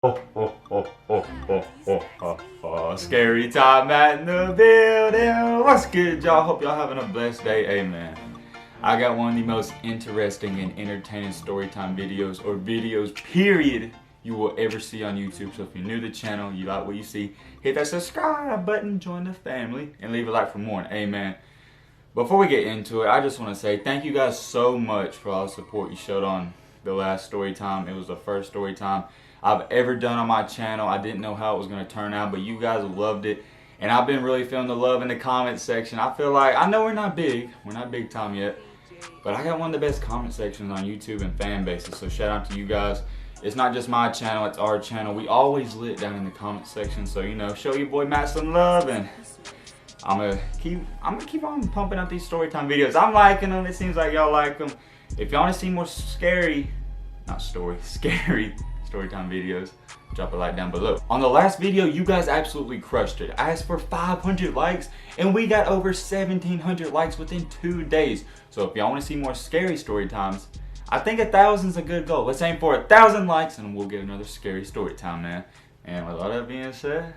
Scary time at the building. What's good, y'all? Hope y'all having a blessed day. Amen. I got one of the most interesting and entertaining storytime videos, or videos period, you will ever see on YouTube. So if you're new to the channel, you like what you see, hit that subscribe button, join the family, and leave a like for more. Amen. Before we get into it, I just want to say thank you guys so much for all the support you showed on the last story time. It was the first story time I've ever done on my channel. I didn't know how it was going to turn out, but you guys loved it. And I've been really feeling the love in the comment section. I feel like, I know we're not big time yet, but I got one of the best comment sections on YouTube and fan bases. So shout out to you guys. It's not just my channel, it's our channel. We always lit down in the comment section. So, you know, show your boy Matt some love, and I'm gonna keep on pumping out these storytime videos. I'm liking them. It seems like y'all like them. If y'all want to see more scary storytime videos, drop a like down below. On the last video, you guys absolutely crushed it. I asked for 500 likes, and we got over 1,700 likes within 2 days. So if y'all want to see more scary story times, I think 1,000's a good goal. Let's aim for 1,000 likes, and we'll get another scary story time, man. And with all that being said,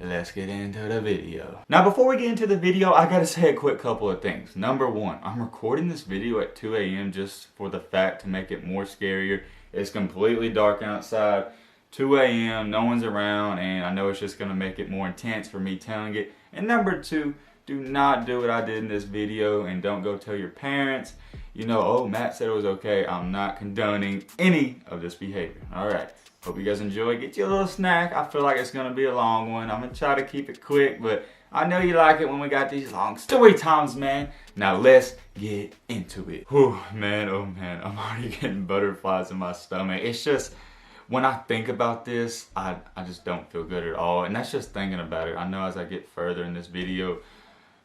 let's get into the video. Now, before we get into the video, I gotta say a quick couple of things. Number one, I'm recording this video at 2 a.m. just for the fact to make it more scarier. It's completely dark outside, 2 a.m., no one's around, and I know it's just gonna make it more intense for me telling it. And number two, do not do what I did in this video, and don't go tell your parents, you know, oh, Matt said it was okay. I'm not condoning any of this behavior. All right. Hope you guys enjoy. Get you a little snack. I feel like it's going to be a long one. I'm going to try to keep it quick, but I know you like it when we got these long story times, man. Now let's get into it. Whew, man, oh man, I'm already getting butterflies in my stomach. It's just, when I think about this, I just don't feel good at all. And that's just thinking about it. I know as I get further in this video,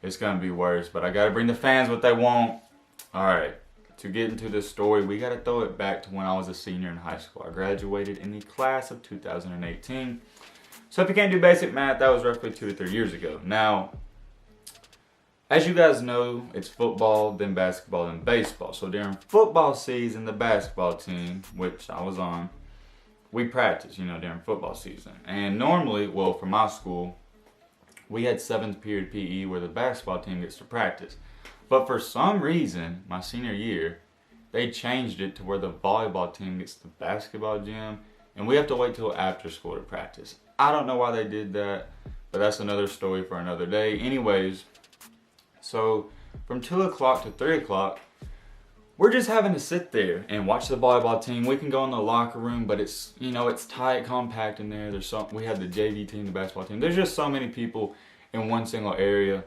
it's going to be worse, but I got to bring the fans what they want. All right. To get into this story, we got to throw it back to when I was a senior in high school. I graduated in the class of 2018. So if you can't do basic math, that was roughly 2 to 3 years ago. Now, as you guys know, it's football, then basketball, then baseball. So during football season, the basketball team, which I was on, we practice, you know, during football season. And normally, well, for my school, we had 7th period PE where the basketball team gets to practice. But for some reason, my senior year, they changed it to where the volleyball team gets the basketball gym, and we have to wait till after school to practice. I don't know why they did that, but that's another story for another day. Anyways, so from 2 o'clock to 3 o'clock, we're just having to sit there and watch the volleyball team. We can go in the locker room, but it's, you know, it's tight, compact in there. We have the JV team, the basketball team. There's just so many people in one single area.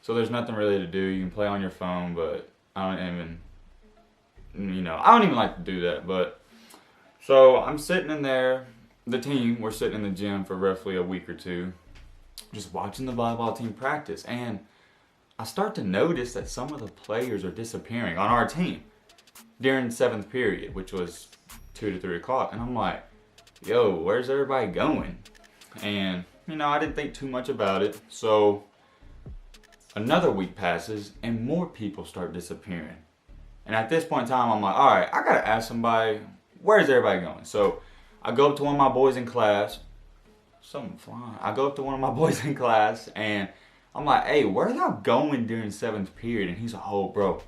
So there's nothing really to do. You can play on your phone, but I don't even like to do that. But so I'm sitting in there, we're sitting in the gym for roughly a week or two, just watching the volleyball team practice. And I start to notice that some of the players are disappearing on our team during 7th period, which was 2 to 3 o'clock. And I'm like, yo, where's everybody going? And, you know, I didn't think too much about it. So another week passes and more people start disappearing. And at this point in time, I'm like, all right, I gotta ask somebody, where's everybody going? So I go up to one of my boys in class. Something flying. I go up to one of my boys in class and I'm like, hey, where are y'all going during 7th period? And he's like, oh, bro,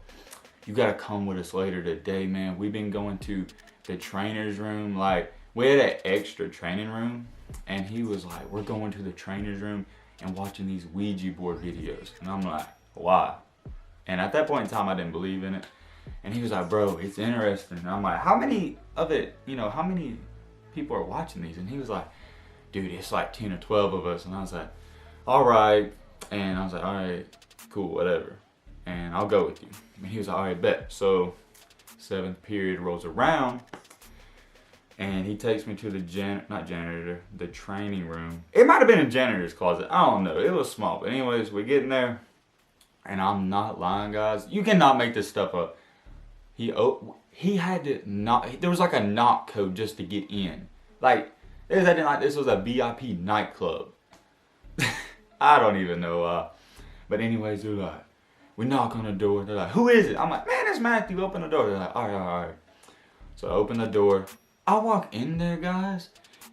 you gotta come with us later today, man. We've been going to the trainer's room. Like, we had an extra training room. And he was like, we're going to the trainer's room and watching these Ouija board videos. And I'm like, why? And at that point in time, I didn't believe in it. And he was like, bro, it's interesting. And I'm like, how many people are watching these? And he was like, dude, it's like 10 or 12 of us. And I was like, all right. And I was like, all right, cool, whatever. And I'll go with you. And he was like, all right, bet. So 7th period rolls around. And he takes me to the the training room. It might have been a janitor's closet. I don't know. It was small. But anyways, we get in there. And I'm not lying, guys. You cannot make this stuff up. He had to knock. There was like a knock code just to get in. Like, this was a VIP nightclub. I don't even know. But anyways, they're like, we knock on the door. They're like, who is it? I'm like, man, it's Matthew. Open the door. They're like, all right. So I open the door. I walk in there, guys,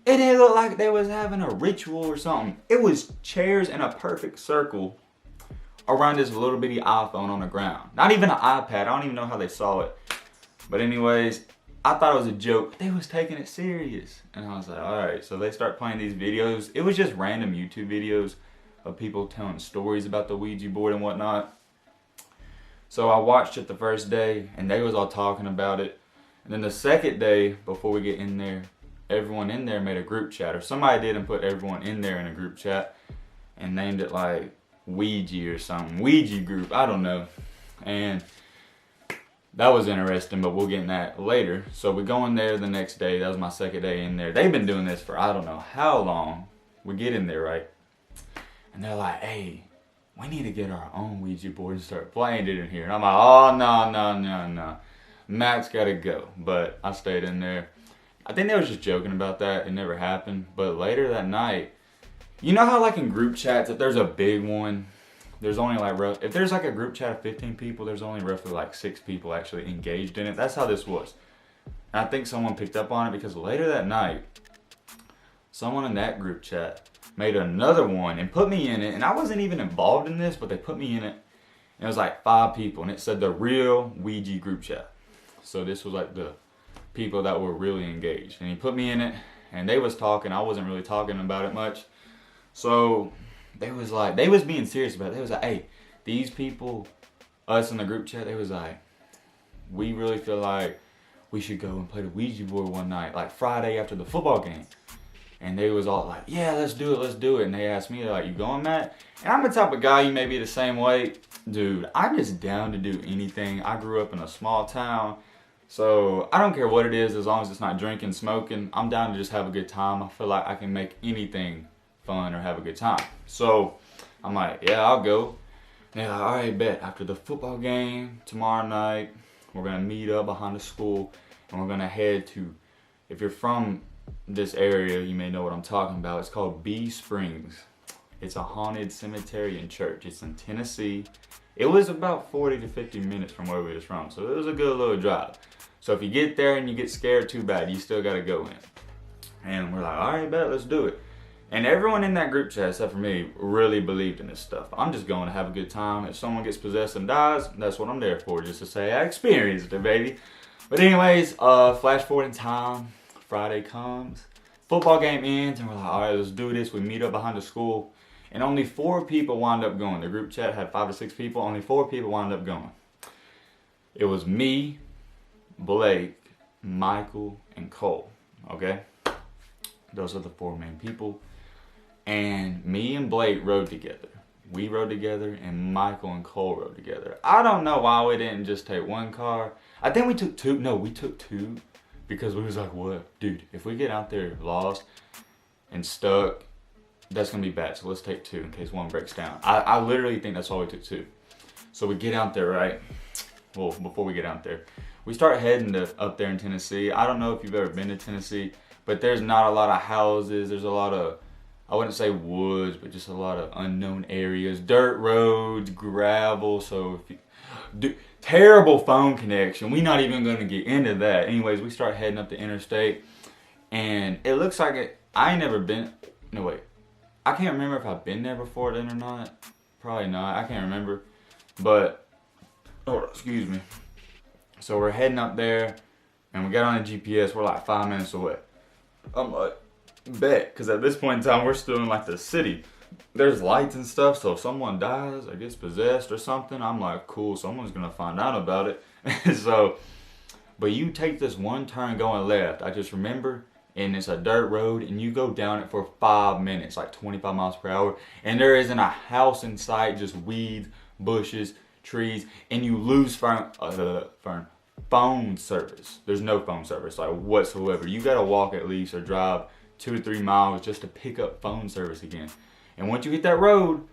It didn't look like they was having a ritual or something. It was chairs in a perfect circle around this little bitty iPhone on the ground. Not even an iPad. I don't even know how they saw it. But anyways, I thought it was a joke, but they was taking it serious. And I was like, alright. So they start playing these videos. It was just random YouTube videos of people telling stories about the Ouija board and whatnot. So I watched it the first day, and they was all talking about it. And then the second day, before we get in there, everyone in there made a group chat. Or somebody did and put everyone in there in a group chat and named it like Ouija or something. Ouija group, I don't know. And that was interesting, but we'll get in that later. So we go in there the next day. That was my second day in there. They've been doing this for I don't know how long. We get in there, right? And they're like, hey, we need to get our own Ouija board and start playing it in here. And I'm like, oh, no. Matt's got to go. But I stayed in there. I think they was just joking about that. It never happened. But later that night, you know how like in group chats, if there's a big one, there's only like, if there's like a group chat of 15 people, there's only roughly like 6 people actually engaged in it. That's how this was. And I think someone picked up on it because later that night, someone in that group chat made another one and put me in it. And I wasn't even involved in this, but they put me in it. And it was like 5 people. And it said the real Ouija group chat. So this was like the people that were really engaged. And he put me in it. And they was talking. I wasn't really talking about it much. So they was being serious about it. They was like, hey, these people, us in the group chat, they was like, we really feel like we should go and play the Ouija board one night, like Friday after the football game. And they was all like, yeah, let's do it. And they asked me, they're like, you going, Matt? And I'm the type of guy, you may be the same way. Dude, I'm just down to do anything. I grew up in a small town. So I don't care what it is, as long as it's not drinking, smoking. I'm down to just have a good time. I feel like I can make anything fun or have a good time. So I'm like, yeah, I'll go. And they're like, all right, bet. After the football game tomorrow night, we're going to meet up behind the school. And we're going to head to, if you're from this area, you may know what I'm talking about. It's called Bee Springs. It's a haunted cemetery and church. It's in Tennessee. It was about 40 to 50 minutes from where we was from. So it was a good little drive. So if you get there and you get scared, too bad. You still got to go in. And we're like, all right, bet, let's do it. And everyone in that group chat, except for me, really believed in this stuff. I'm just going to have a good time. If someone gets possessed and dies, that's what I'm there for. Just to say I experienced it, baby. But anyways, flash forward in time. Friday comes. Football game ends. And we're like, all right, let's do this. We meet up behind the school. And only 4 people wound up going. The group chat had 5 to 6 people. Only 4 people wound up going. It was me, Blake, Michael, and Cole. Okay? Those are the 4 main people. And me and Blake rode together. We rode together, and Michael and Cole rode together. I don't know why we didn't just take one car. I think we took 2. No, we took 2 because we was like, what? Dude, if we get out there lost and stuck, that's going to be bad. So let's take 2 in case one breaks down. I literally think that's why we took 2. So we get out there, right? Well, before we get out there, we start heading up there in Tennessee. I don't know if you've ever been to Tennessee, but there's not a lot of houses. There's a lot of, I wouldn't say woods, but just a lot of unknown areas. Dirt roads, gravel. So if you, terrible phone connection. We're not even going to get into that. Anyways, we start heading up the interstate. And it looks like it. I ain't never been. No, wait. I can't remember if I've been there before then or not. Probably not. I can't remember. But, oh, excuse me. So we're heading up there. And we got on the GPS. We're like 5 minutes away. I'm like, bet, because at this point in time we're still in like the city. There's lights and stuff, so if someone dies or gets possessed or something, I'm like, cool, someone's gonna find out about it. So, but you take this one turn going left, I just remember, and it's a dirt road, and you go down it for 5 minutes, like 25 miles per hour, and there isn't a house in sight, just weeds, bushes, trees, and you lose phone service. There's no phone service, like whatsoever. You gotta walk at least or drive 2 to 3 miles just to pick up phone service again. And once you hit that road,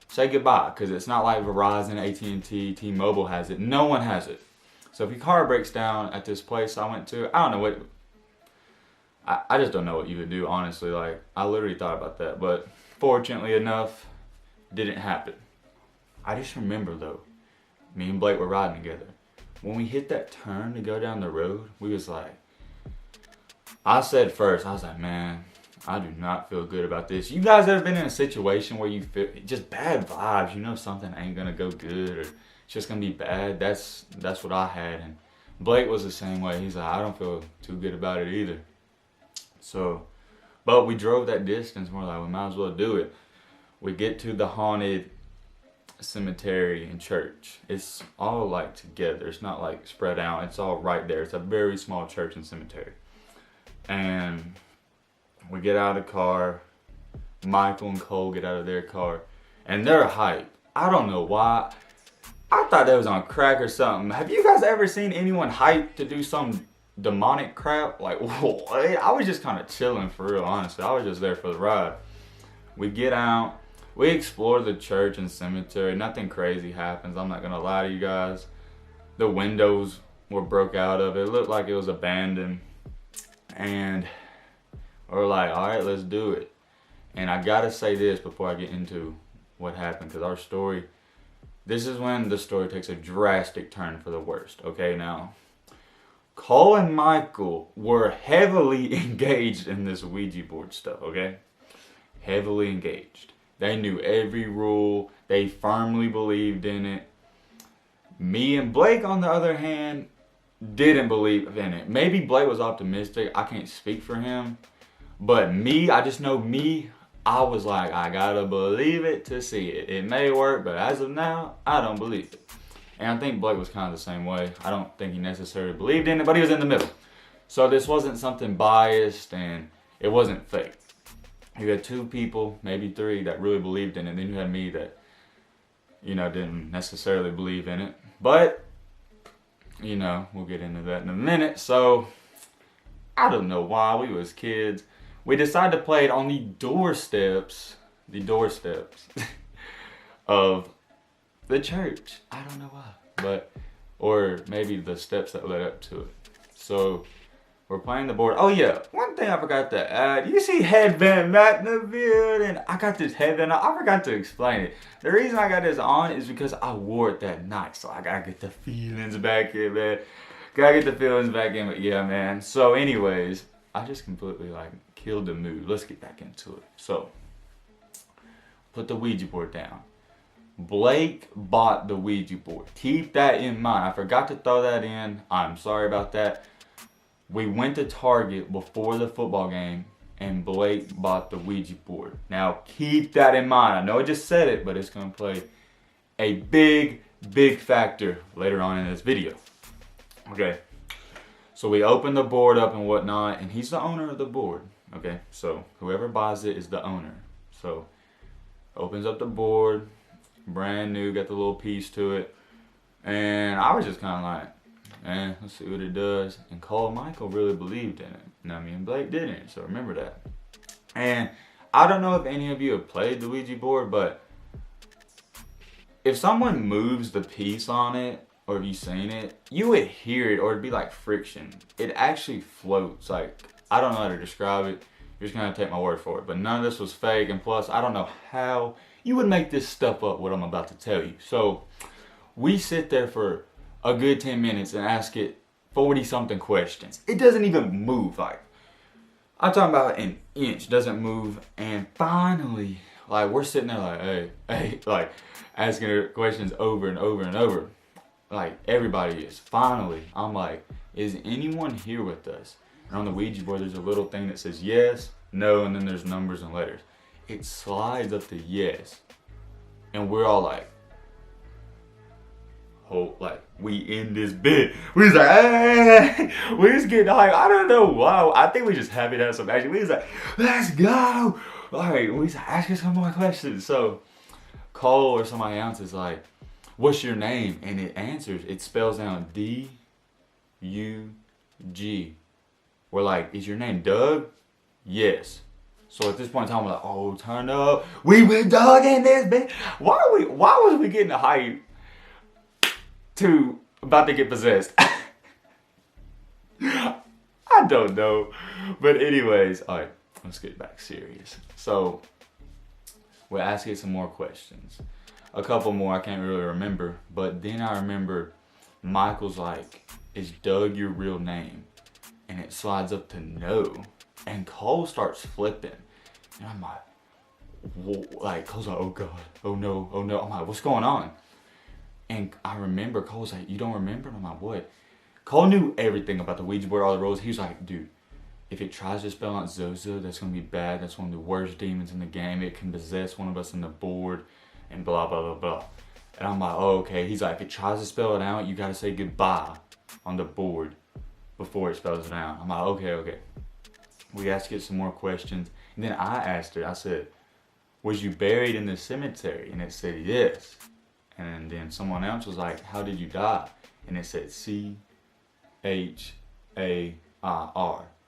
say goodbye, because it's not like Verizon, AT&T, T-Mobile has it. No one has it. So if your car breaks down at this place I went to, I don't know what, I just don't know what you would do, honestly. Like, I literally thought about that, but fortunately enough, didn't happen. I just remember though, me and Blake were riding together. When we hit that turn to go down the road, we was like, I said first, I was like, man, I do not feel good about this. You guys ever been in a situation where you feel just bad vibes? You know something ain't gonna go good or it's just gonna be bad. That's what I had, and Blake was the same way. He's like, I don't feel too good about it either. So, but we drove that distance. And we're like, we might as well do it. We get to the haunted cemetery and church. It's all like together. It's not like spread out. It's all right there. It's a very small church and cemetery. And we get out of the car. Michael and Cole get out of their car. And they're hyped. I don't know why. I thought that was on crack or something. Have you guys ever seen anyone hyped to do some demonic crap? Like, what? I was just kind of chilling for real, honestly. I was just there for the ride. We get out. We explore the church and cemetery. Nothing crazy happens. I'm not going to lie to you guys. The windows were broke out of it. It looked like it was abandoned. And we're like, all right, let's do it. And I got to say this before I get into what happened. Because our story, this is when the story takes a drastic turn for the worst. Okay, now, Cole and Michael were heavily engaged in this Ouija board stuff, okay? Heavily engaged. They knew every rule. They firmly believed in it. Me and Blake, on the other hand, didn't believe in it. Maybe Blake was optimistic. I can't speak for him. But me, I just know me, I was like, I gotta believe it to see it. It may work, but as of now, I don't believe it. And I think Blake was kind of the same way. I don't think he necessarily believed in it, but he was in the middle. So this wasn't something biased and it wasn't fake. You had two people, maybe three, that really believed in it. Then you had me that, you know, didn't necessarily believe in it. But, you know, we'll get into that in a minute. So, I don't know why. We was kids. We decided to play it on the doorsteps of the church. I don't know why. But, or maybe the steps that led up to it. So, we're playing the board. Oh yeah, one thing I forgot to add. You see headband Matt in the building. I got this headband on. I forgot to explain it. The reason I got this on is because I wore it that night. So I gotta get the feelings back in, man. Gotta get the feelings back in. But yeah, man. So anyways, I just completely like killed the mood. Let's get back into it. So, put the Ouija board down. Blake bought the Ouija board. Keep that in mind. I forgot to throw that in. I'm sorry about that. We went to Target before the football game and Blake bought the Ouija board. Now keep that in mind. I know I just said it, but it's going to play a big, big factor later on in this video. Okay, so we open the board up and whatnot, and he's the owner of the board. Okay, so whoever buys it is the owner. So opens up the board, brand new, got the little piece to it. And I was just kind of like, let's see what it does. And Cole and Michael really believed in it. Now me and Blake didn't, so remember that. And I don't know if any of you have played the Ouija board, but if someone moves the piece on it, or if you've seen it, you would hear it, or it'd be like friction. It actually floats. Like, I don't know how to describe it. You're just gonna take my word for it. But none of this was fake, and plus, I don't know how you would make this stuff up, what I'm about to tell you. So, we sit there for a good 10 minutes and ask it 40 something questions. It doesn't even move. Like, I'm talking about an inch doesn't move. And finally, like, we're sitting there like, hey, like asking her questions over and over and over. Like, everybody is. Finally, I'm like, is anyone here with us? And on the Ouija board, there's a little thing that says yes, no, and then there's numbers and letters. It slides up to yes. And we're all like, like, we in this bit. We was like, hey, we just getting hype. I don't know why. I think we just happy to have some action. We was like, let's go. All right, we was like, ask us some more questions. So Cole or somebody else is like, what's your name? And it answers, it spells out D-U-G. We're like, is your name Doug? Yes. So at this point in time, we're like, oh, turn up. We with Doug in this bit. Why was we getting hype to about to get possessed? I don't know. But anyways, all right, let's get back serious. So we're asking some more questions. A couple more I can't really remember. But then I remember Michael's like, is Doug your real name? and it slides up to no. And Cole starts flipping. And I'm like, whoa, Cole's like, oh God, oh no, oh no. I'm like, what's going on? And I remember Cole's like, you don't remember? And I'm like, what? Cole knew everything about the Ouija board, all the rules. He was like, dude, if it tries to spell out Zozo, that's going to be bad. That's one of the worst demons in the game. It can possess one of us on the board and blah, blah, blah, blah. And I'm like, oh, okay. He's like, if it tries to spell it out, you got to say goodbye on the board before it spells it out. I'm like, okay. We asked to get some more questions. And then I asked her, I said, was you buried in the cemetery? And it said, yes. And then someone else was like, how did you die? And it said C-H-A-I-R.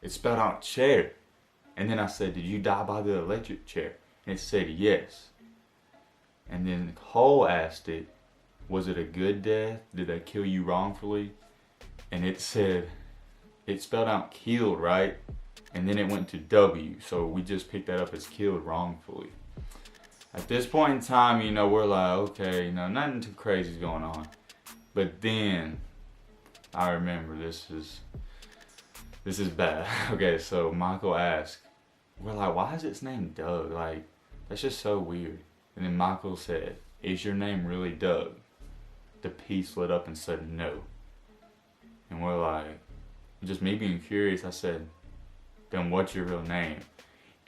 It spelled out chair. And then I said, did you die by the electric chair? And it said yes. And then Cole asked it, was it a good death? Did they kill you wrongfully? And it said, it spelled out killed, right? And then it went to W. So we just picked that up as killed wrongfully. At this point in time, we're like, okay, nothing too crazy is going on. But then I remember this is bad. Okay, so Michael asked, we're like, why is its name Doug? Like, that's just so weird. And then Michael said, is your name really Doug? The piece lit up and said no. And we're like, just me being curious, I said, then what's your real name?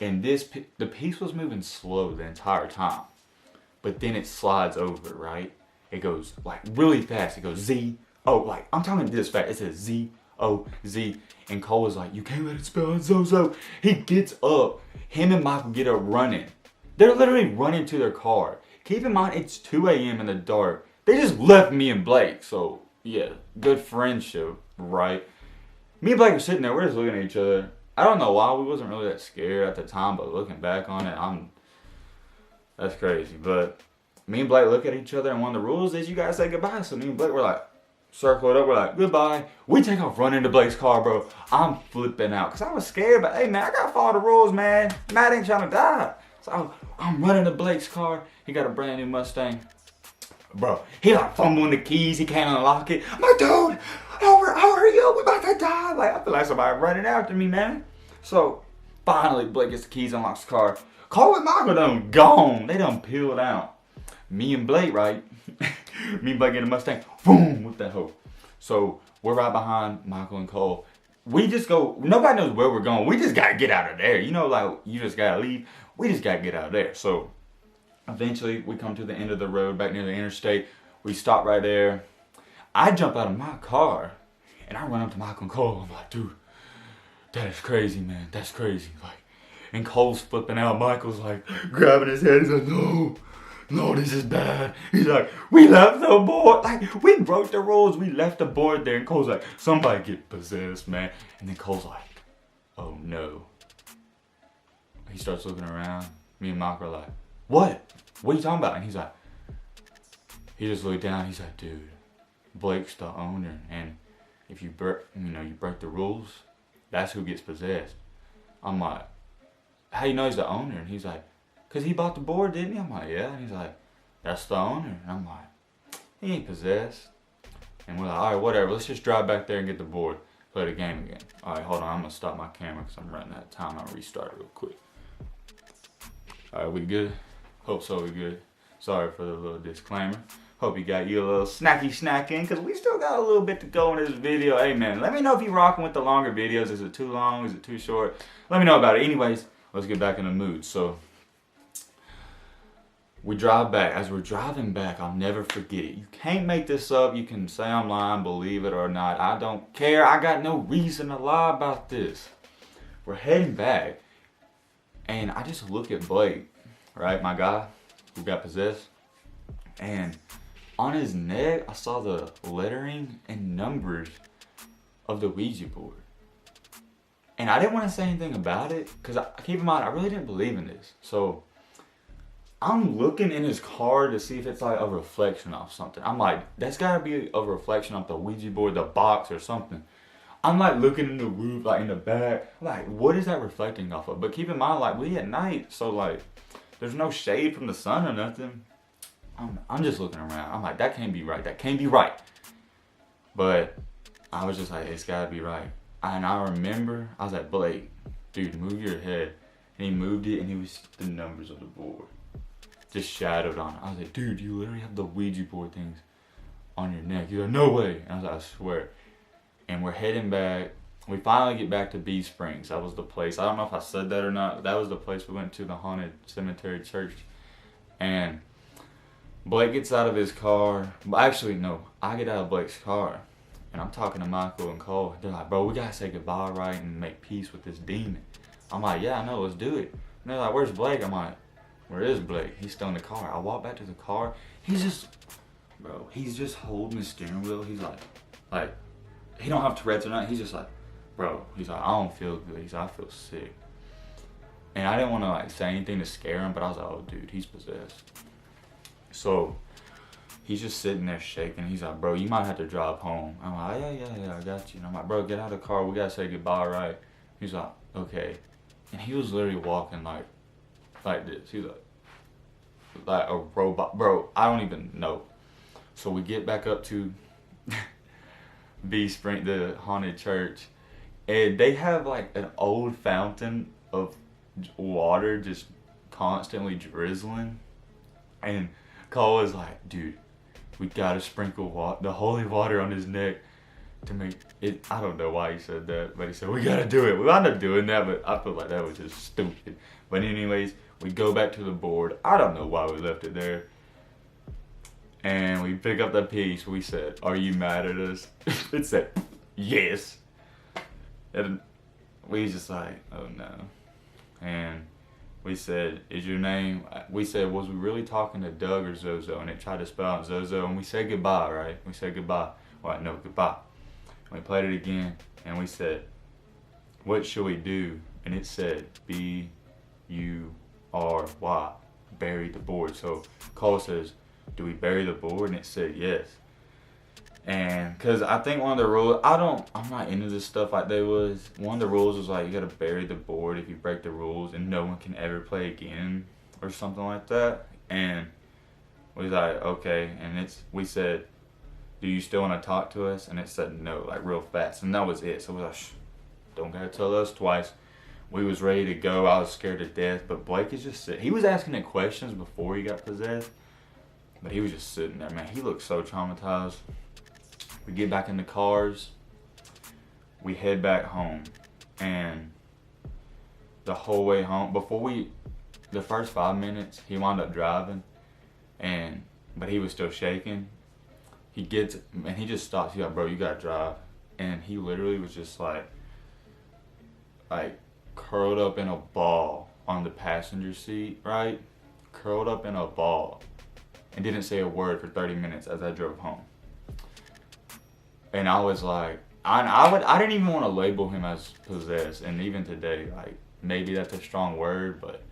And the piece was moving slow the entire time. But then it slides over, right? It goes like really fast. It goes Z, O, like I'm talking this fast. It says Z, O, Z. And Cole was like, you can't let it spell out Zozo. He gets up. Him and Michael get up running. They're literally running to their car. Keep in mind, it's 2 a.m. in the dark. They just left me and Blake. So, yeah, good friendship, right? Me and Blake are sitting there. We're just looking at each other. I don't know why. We wasn't really that scared at the time. But looking back on it, that's crazy. But me and Blake look at each other. And one of the rules is you guys say goodbye. So me and Blake were like, circle it up. We're like, goodbye. We take off running to Blake's car, bro. I'm flipping out. Because I was scared. But, hey, man, I got to follow the rules, man. Matt ain't trying to die. So I'm running to Blake's car. He got a brand new Mustang. Bro, he like fumbling the keys. He can't unlock it. I'm like, dude, hurry up. We about to die. Like, I feel like somebody running after me, man. So finally, Blake gets the keys, unlocks the car. Cole and Michael done gone. They done peeled out. Me and Blake, right? Me and Blake get a Mustang. Boom, with that hoe. So we're right behind Michael and Cole. We just go, nobody knows where we're going. We just got to get out of there. Like, you just got to leave. We just got to get out of there. So eventually we come to the end of the road back near the interstate. We stop right there. I jump out of my car and I run up to Michael and Cole. I'm like, dude, that is crazy, man. That's crazy. Like, and Cole's flipping out. Michael's like grabbing his head. He's like, no, this is bad. He's like, we left the board. Like, we broke the rules. We left the board there. And Cole's like, somebody get possessed, man. And then Cole's like, oh no. He starts looking around. Me and Michael are like, what? What are you talking about? And he's like, he just looked down. He's like, dude, Blake's the owner. And if you break the rules, that's who gets possessed. I'm like, how you know he's the owner? And he's like, because he bought the board, didn't he? I'm like, yeah. And he's like, that's the owner. And I'm like, he ain't possessed. And we're like, all right, whatever. Let's just drive back there and get the board. Play the game again. All right, hold on. I'm going to stop my camera because I'm running out of time. I'll restart it real quick. All right, we good? Hope so, we good. Sorry for the little disclaimer. Hope you got you a little snack in because we still got a little bit to go in this video. Hey, man, let me know if you're rocking with the longer videos. Is it too long? Is it too short? Let me know about it. Anyways, let's get back in the mood. So we drive back. As we're driving back, I'll never forget it. You can't make this up. You can say I'm lying, believe it or not. I don't care. I got no reason to lie about this. We're heading back. And I just look at Blake, right? My guy who got possessed. And on his neck, I saw the lettering and numbers of the Ouija board. And I didn't want to say anything about it because keep in mind, I really didn't believe in this. So I'm looking in his car to see if it's like a reflection of something. I'm like, that's got to be a reflection of the Ouija board, the box or something. I'm like looking in the roof, like in the back, like what is that reflecting off of? But keep in mind, like we at night, so like there's no shade from the sun or nothing. I'm just looking around. I'm like, that can't be right. That can't be right. But I was just like, it's gotta be right. And I remember, I was like, Blake, dude, move your head. And he moved it, and it was the numbers on the board. Just shadowed on it. I was like, dude, you literally have the Ouija board things on your neck. He's like, no way. And I was like, I swear. And we're heading back. We finally get back to B Springs. That was the place. I don't know if I said that or not. That was the place we went to, the haunted cemetery church. And Blake gets out of his car. Actually, no. I get out of Blake's car. And I'm talking to Michael and Cole. They're like, bro, we gotta say goodbye, right? And make peace with this demon. I'm like, yeah, I know, let's do it. And they're like, where's Blake? I'm like, where is Blake? He's still in the car. I walk back to the car. He's just holding the steering wheel. He's like, he don't have Tourette's or nothing. He's just like, bro, he's like, I don't feel good. He's like, I feel sick. And I didn't want to like say anything to scare him, but I was like, oh, dude, he's possessed. So he's just sitting there shaking. He's like, bro, you might have to drive home. I'm like, yeah, I got you. And I'm like, bro, get out of the car. We got to say goodbye, right? He's like, okay. And he was literally walking like this. He's like a robot. Bro, I don't even know. So we get back up to B Spring, the haunted church. And they have like an old fountain of water just constantly drizzling. And Cole was like, dude, we gotta sprinkle the holy water on his neck to make it. I don't know why he said that, but he said, we gotta do it. We wound up doing that, but I feel like that was just stupid. But anyways, we go back to the board. I don't know why we left it there. And we pick up the piece. We said, are you mad at us? It said, yes. And we just like, oh no. And we said, is your name, we said, was we really talking to Doug or Zozo? And it tried to spell out Zozo, and we said goodbye, right? We said goodbye. Well, no, goodbye. And we played it again, and we said, what should we do? And it said, B-U-R-Y, bury the board. So Cole says, do we bury the board? And it said yes. And because I think one of the rules, I'm not into this stuff like they was. One of the rules was like, you gotta bury the board if you break the rules, and no one can ever play again or something like that. And we was like, okay. And we said, do you still want to talk to us? And it said no, like real fast. And that was it. So we was like, shh, don't gotta tell us twice. We was ready to go. I was scared to death. But Blake is just sitting. He was asking it questions before he got possessed. But he was just sitting there, man. He looked so traumatized. We get back in the cars, we head back home, and the whole way home, the first 5 minutes, he wound up driving, but he was still shaking. He just stops. He's like, bro, you gotta drive. And he literally was just like curled up in a ball on the passenger seat, right? Curled up in a ball, and didn't say a word for 30 minutes as I drove home. And I was like, I didn't even want to label him as possessed. And even today, like, maybe that's a strong word, but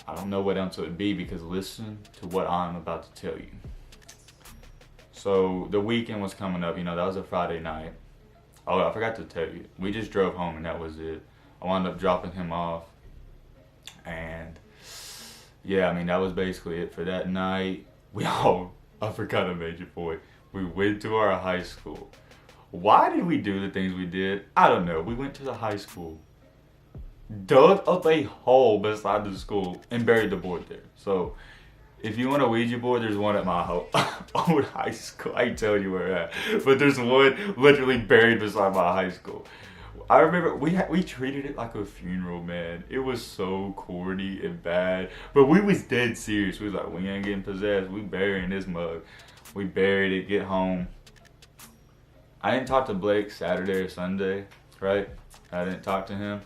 I don't know what else it would be, because listen to what I'm about to tell you. So the weekend was coming up, that was a Friday night. Oh, I forgot to tell you. We just drove home and that was it. I wound up dropping him off. And yeah, that was basically it for that night. I forgot a major point. We went to our high school. Why did we do the things we did? I don't know. We went to the high school, dug up a hole beside the school, and buried the board there. So if you want a Ouija board, there's one at my old high school. I ain't telling you where at, but there's one literally buried beside my high school. I remember we treated it like a funeral, man. It was so corny and bad, but we was dead serious. We was like, we ain't getting possessed. We burying this mug. We buried it, get home. I didn't talk to Blake Saturday or Sunday, right? I didn't talk to him.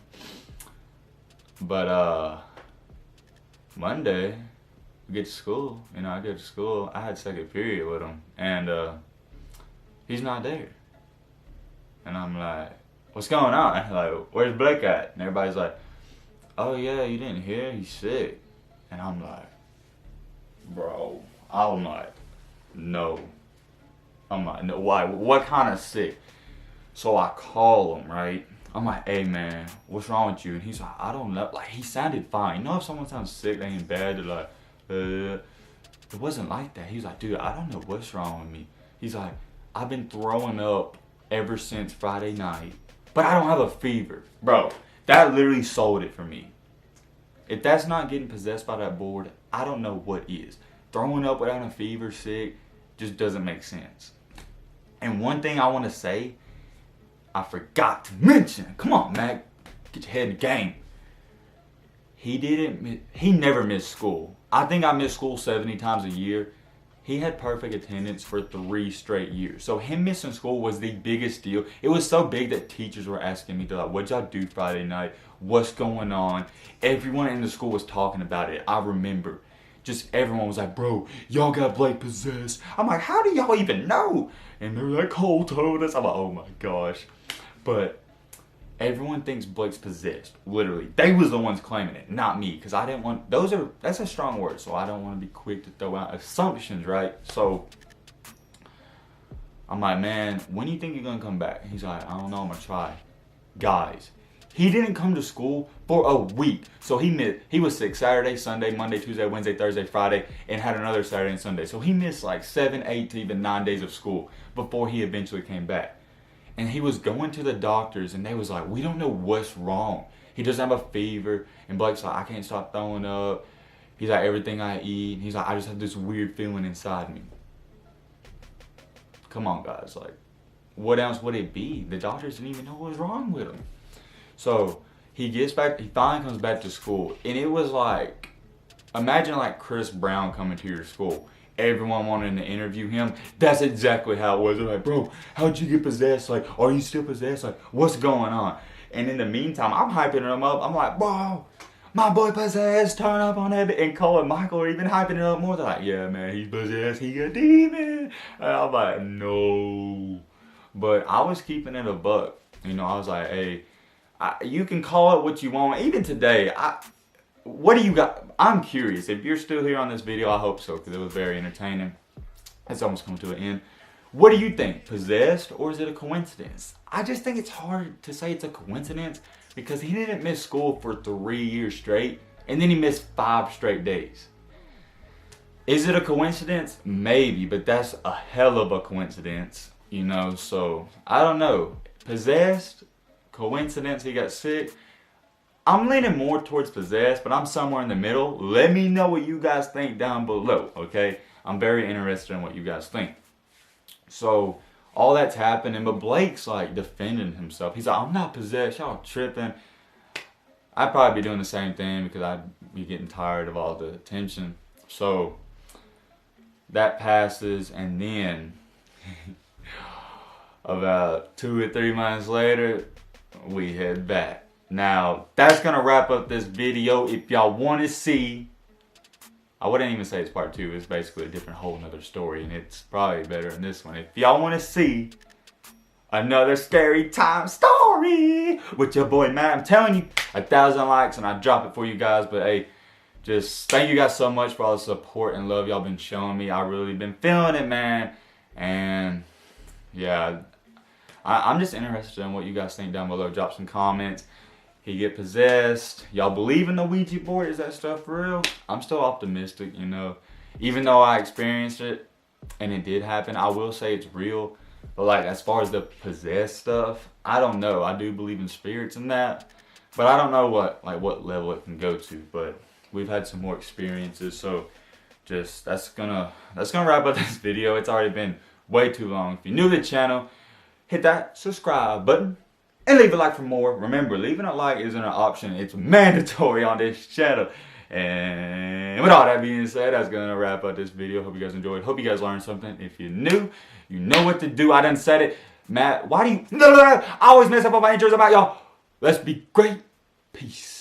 But Monday, we get to school. I go to school. I had second period with him, and he's not there. And I'm like, what's going on? Like, where's Blake at? And everybody's like, oh yeah, you didn't hear? He's sick. And I'm like, bro, I'm like, no. I'm like, no, why? What kind of sick? So I call him, right? I'm like, hey man, what's wrong with you? And he's like, I don't know. Like, he sounded fine. If someone sounds sick, they ain't bad. They're like, it wasn't like that. He's like, dude, I don't know what's wrong with me. He's like, I've been throwing up ever since Friday night. I've been throwing up. He's like, I don't know what's wrong with me. He's like, dude, I don't know what's wrong with me. He's like, I don't know what's wrong with me. He's like, I don't know what's wrong with me. He's like, I've been throwing up ever since Friday night. but I don't have a fever. Bro, that literally sold it for me. If that's not getting possessed by that board, I don't know what is. Throwing up without a fever, sick, just doesn't make sense. And one thing I want to say, I forgot to mention. Come on, Mac. Get your head in the game. He never missed school. I think I missed school 70 times a year. He had perfect attendance for 3 straight years. So him missing school was the biggest deal. It was so big that teachers were asking me, they're like, what'd y'all do Friday night? What's going on? Everyone in the school was talking about it. I remember. Just everyone was like, bro, y'all got Blake possessed. I'm like, how do y'all even know? And they're like, Cole told us. I'm like, oh my gosh. But everyone thinks Blake's possessed. Literally. They was the ones claiming it, not me. Because I didn't want, that's a strong word. So I don't want to be quick to throw out assumptions, right? So I'm like, man, when do you think you're going to come back? He's like, I don't know, I'm going to try. Guys, he didn't come to school for a week. So he was sick Saturday, Sunday, Monday, Tuesday, Wednesday, Thursday, Friday, and had another Saturday and Sunday. So he missed like 7, 8 to even 9 days of school before he eventually came back. And he was going to the doctors and they was like, we don't know what's wrong. He doesn't have a fever. And Blake's like, I can't stop throwing up. He's like, everything I eat. He's like, I just have this weird feeling inside me. Come on, guys. Like, what else would it be? The doctors didn't even know what was wrong with him. So he finally comes back to school. And it was like, imagine like Chris Brown coming to your school. Everyone wanted to interview him. That's exactly how it was. They're like, bro, how'd you get possessed? Like, are you still possessed? Like, what's going on? And in the meantime, I'm hyping him up. I'm like, bro, my boy possessed. Turn up on that. And Cole and Michael are even hyping it up more. They're like, yeah, man, he's possessed. He a demon. And I'm like, no. But I was keeping it a buck. You know, I was like, hey, you can call it what you want. Even today, what do you got? I'm curious. If you're still here on this video, I hope so, because it was very entertaining. It's almost come to an end. What do you think? Possessed, or is it a coincidence? I just think it's hard to say it's a coincidence because he didn't miss school for 3 years straight, and then he missed 5 straight days. Is it a coincidence? Maybe, but that's a hell of a coincidence, you know, so I don't know. Possessed, coincidence, he got sick. I'm leaning more towards possessed, but I'm somewhere in the middle. Let me know what you guys think down below, okay? I'm very interested in what you guys think. So, all that's happening, but Blake's like defending himself. He's like, I'm not possessed, y'all tripping. I'd probably be doing the same thing because I'd be getting tired of all the attention. So, that passes, and then about 2 or 3 months later, we head back. Now, that's going to wrap up this video. If y'all want to see, I wouldn't even say it's part 2. It's basically a different whole nother story, and it's probably better than this one. If y'all want to see another scary time story with your boy Matt, I'm telling you, 1,000 likes and I drop it for you guys. But hey, just thank you guys so much for all the support and love y'all been showing me. I really been feeling it, man. And yeah, I'm just interested in what you guys think down below. Drop some comments. He get possessed. Y'all believe in the Ouija board? Is that stuff real? I'm still optimistic, you know. Even though I experienced it and it did happen, I will say it's real. But like as far as the possessed stuff, I don't know. I do believe in spirits and that, but I don't know what level it can go to. But we've had some more experiences, so just that's gonna wrap up this video. It's already been way too long. If you're new to the channel, hit that subscribe button. And leave a like for more. Remember, leaving a like isn't an option. It's mandatory on this channel. And with all that being said, that's going to wrap up this video. Hope you guys enjoyed. Hope you guys learned something. If you're new, you know what to do. I done said it. Matt, why do you... I always mess up on my intros about y'all. Let's be great. Peace.